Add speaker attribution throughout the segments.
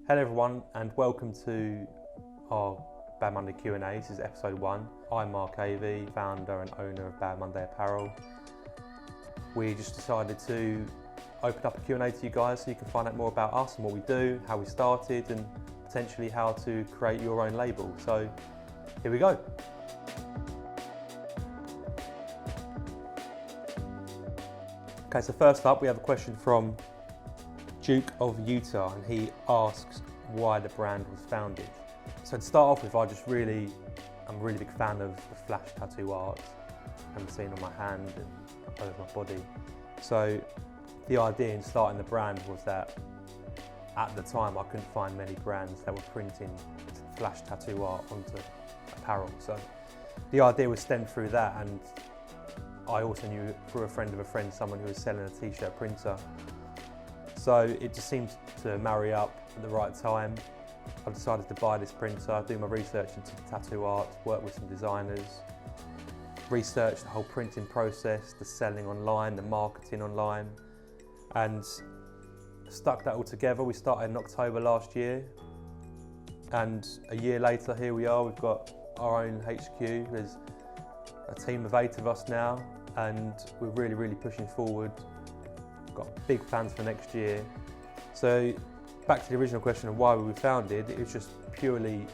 Speaker 1: Hello everyone and welcome to our Bad Monday Q&A. This is episode 1. I'm Mark AV, founder and owner of Bad Monday Apparel. We just decided to open up a Q&A to you guys so you can find out more about us and what we do, how we started and potentially how to create your own label. So here we go. Okay, so first up we have a question from Duke of Utah, and he asks why the brand was founded. So to start off with, I'm a really big fan of the flash tattoo art I'm seeing on my hand and over my body. So the idea in starting the brand was that at the time I couldn't find many brands that were printing flash tattoo art onto apparel. So the idea was stemmed through that, and I also knew through a friend of a friend someone who was selling a t-shirt printer. So it just seemed to marry up at the right time. I decided to buy this printer, do my research into the tattoo art, work with some designers, research the whole printing process, the selling online, the marketing online, and stuck that all together. We started in October last year, and a year later here we are. We've got our own HQ. There's a team of 8 of us now, and we're really pushing forward. Got big plans for next year. So back to the original question of why we were founded, it was just purely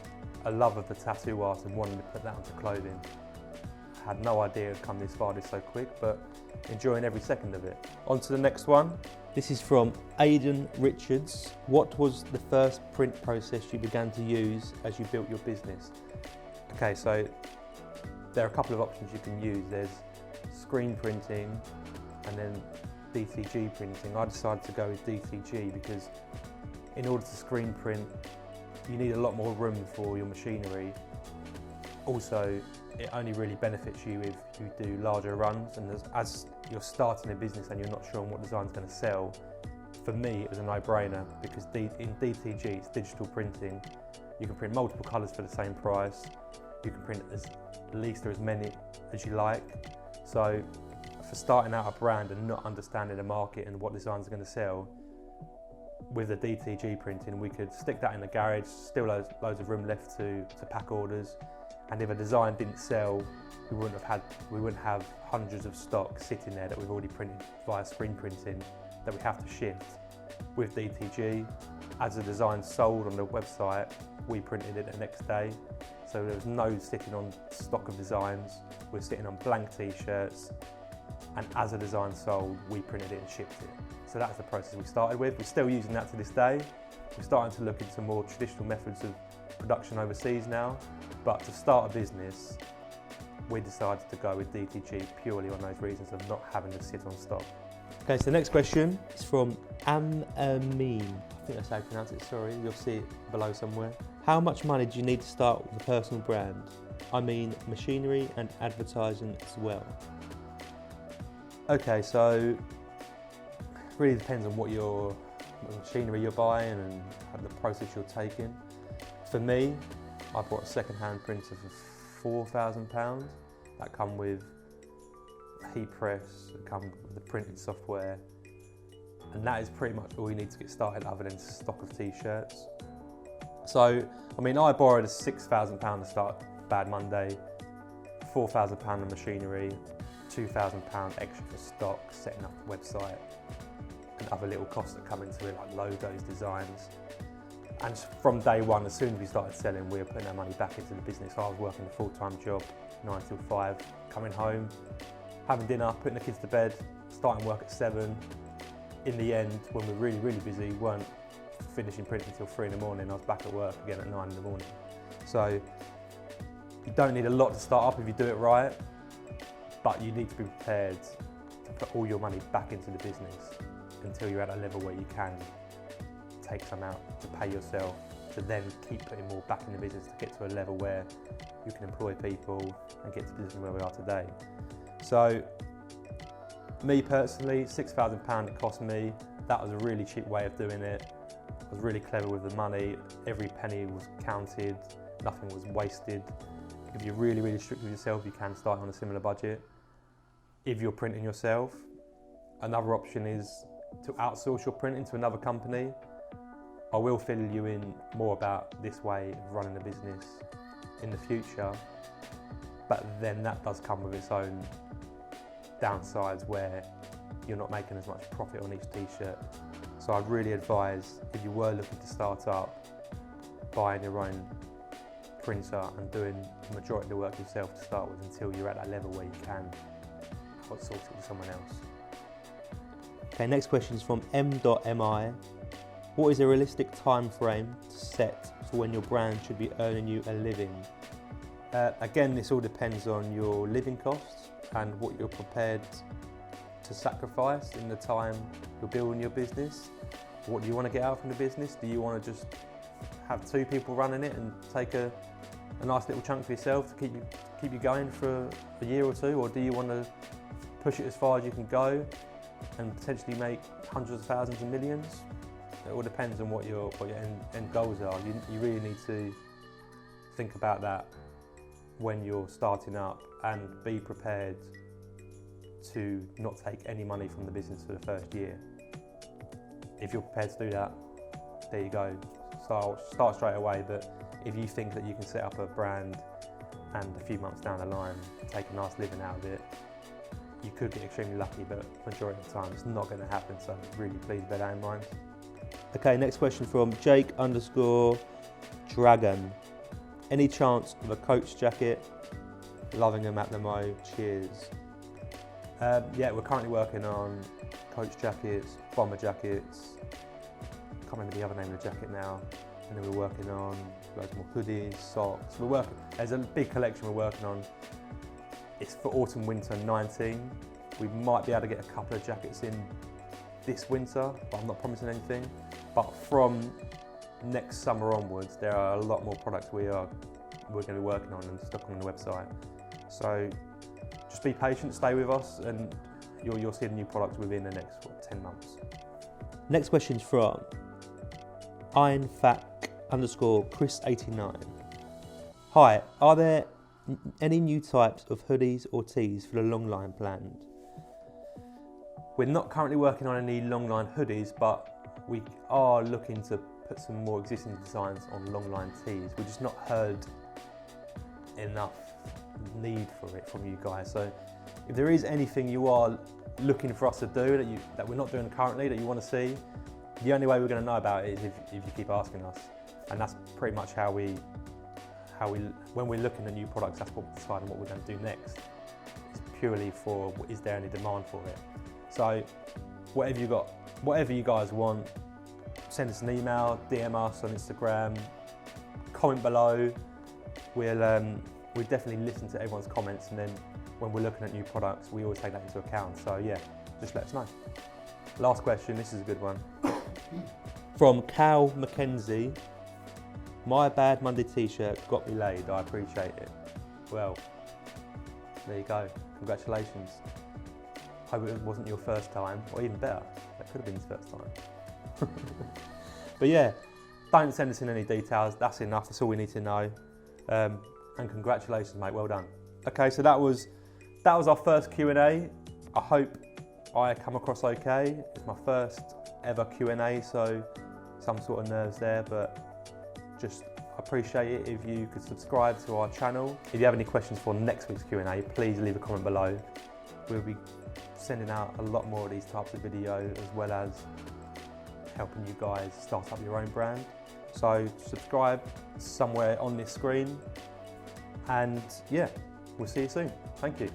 Speaker 1: a love of the tattoo art and wanting to put that onto clothing. I had no idea it'd come this far so quick, but enjoying every second of it. On to the next one. This is from Aidan Richards. What was the first print process you began to use as you built your business? Okay, so there are a couple of options you can use. There's screen printing and then DTG printing. I decided to go with DTG because in order to screen print, you need a lot more room for your machinery. Also, it only really benefits you if you do larger runs, and as you're starting a business and you're not sure on what design's going to sell, for me it was a no-brainer because in DTG it's digital printing. You can print multiple colours for the same price. You can print as least or as many as you like. So for starting out a brand and not understanding the market and what designs are going to sell, with the DTG printing we could stick that in the garage, still loads of room left to pack orders, and if a design didn't sell, we wouldn't have hundreds of stock sitting there that we've already printed via screen printing that we have to shift. With DTG, as the design sold on the website, we printed it the next day, so there was no sitting on stock of designs. We're sitting on blank t-shirts, and as a design sold, we printed it and shipped it. So that's the process we started with. We're still using that to this day. We're starting to look into more traditional methods of production overseas now, but to start a business, we decided to go with DTG purely on those reasons of not having to sit on stock. Okay, so the next question is from Amin. I think that's how you pronounce it, sorry. You'll see it below somewhere. How much money do you need to start with a personal brand? I mean machinery and advertising as well. Okay, so it really depends on what machinery you're buying and the process you're taking. For me, I bought a second-hand printer for £4,000. That come with a heat press, it come with the printing software, and that is pretty much all you need to get started other than stock of t-shirts. So, I mean, I borrowed a £6,000 to start Bad Monday, £4,000 of machinery, £2,000 extra for stock, setting up the website, and other little costs that come into it, like logos, designs. And from day one, as soon as we started selling, we were putting our money back into the business. I was working a full-time job, 9 till 5, coming home, having dinner, putting the kids to bed, starting work at 7. In the end, when we were really busy, we weren't finishing printing until 3 in the morning. I was back at work again at 9 in the morning. So you don't need a lot to start up if you do it right, but you need to be prepared to put all your money back into the business until you're at a level where you can take some out to pay yourself, to then keep putting more back in the business to get to a level where you can employ people and get to the position where we are today. So me personally, £6,000 it cost me. That was a really cheap way of doing it. I was really clever with the money. Every penny was counted, nothing was wasted. If you're really strict with yourself, you can start on a similar budget. If you're printing yourself, another option is to outsource your printing to another company. I will fill you in more about this way of running a business in the future, but then that does come with its own downsides where you're not making as much profit on each t-shirt. So I'd really advise, if you were looking to start up, buying your own printer and doing the majority of the work yourself to start with until you're at that level where you can outsource it to someone else. Okay, next question is from m.mi. What is a realistic time frame to set for when your brand should be earning you a living? Again, this all depends on your living costs and what you're prepared to sacrifice in the time you're building your business. What do you want to get out from the business? Do you want to just have 2 people running it and take a nice little chunk for yourself to keep you going for a year or 2, or do you want to push it as far as you can go and potentially make hundreds of thousands and millions? It all depends on what your end goals are. You really need to think about that when you're starting up and be prepared to not take any money from the business for the first year. If you're prepared to do that, there you go. Start straight away, but if you think that you can set up a brand and a few months down the line take a nice living out of it, you could get extremely lucky, but majority of the time it's not going to happen, so really please bear that in mind. Okay, next question from Jake_Dragon. Any chance of a Coach jacket? Loving them at the mo, cheers. Yeah, we're currently working on Coach jackets, bomber jackets, can't remember the other name of the jacket now, and then we're working on loads more hoodies, socks. There's a big collection we're working on. It's for autumn winter 19. We might be able to get a couple of jackets in this winter, but I'm not promising anything. But from next summer onwards, there are a lot more products we're going to be working on and stock on the website. So just be patient, stay with us, and you'll see the new products within the next 10 months. Next question is from Ironfac_Chris89. Hi, are there any new types of hoodies or tees for the long line planned? We're not currently working on any long line hoodies, but we are looking to put some more existing designs on long line tees. We've just not heard enough need for it from you guys. So if there is anything you are looking for us to do that we're not doing currently that you want to see, the only way we're going to know about it is if you keep asking us. And that's pretty much how we when we're looking at new products, that's what we're deciding what we're going to do next. It's purely for, is there any demand for it? So whatever you guys want, send us an email, DM us on Instagram, comment below. We'll definitely listen to everyone's comments, and then when we're looking at new products, we always take that into account. So yeah, just let us know. Last question, this is a good one. From Cal Mackenzie. My Bad Monday t-shirt got me laid, I appreciate it. Well, there you go, congratulations. Hope it wasn't your first time, or even better, that could have been his first time. But yeah, don't send us in any details, that's enough, that's all we need to know. And congratulations mate, well done. Okay, so that was our first Q&A. I hope I come across okay. It's my first ever Q&A, so some sort of nerves there, but just appreciate it if you could subscribe to our channel. If you have any questions for next week's Q&A, please leave a comment below. We'll be sending out a lot more of these types of videos, as well as helping you guys start up your own brand. So subscribe somewhere on this screen, and yeah, we'll see you soon. Thank you.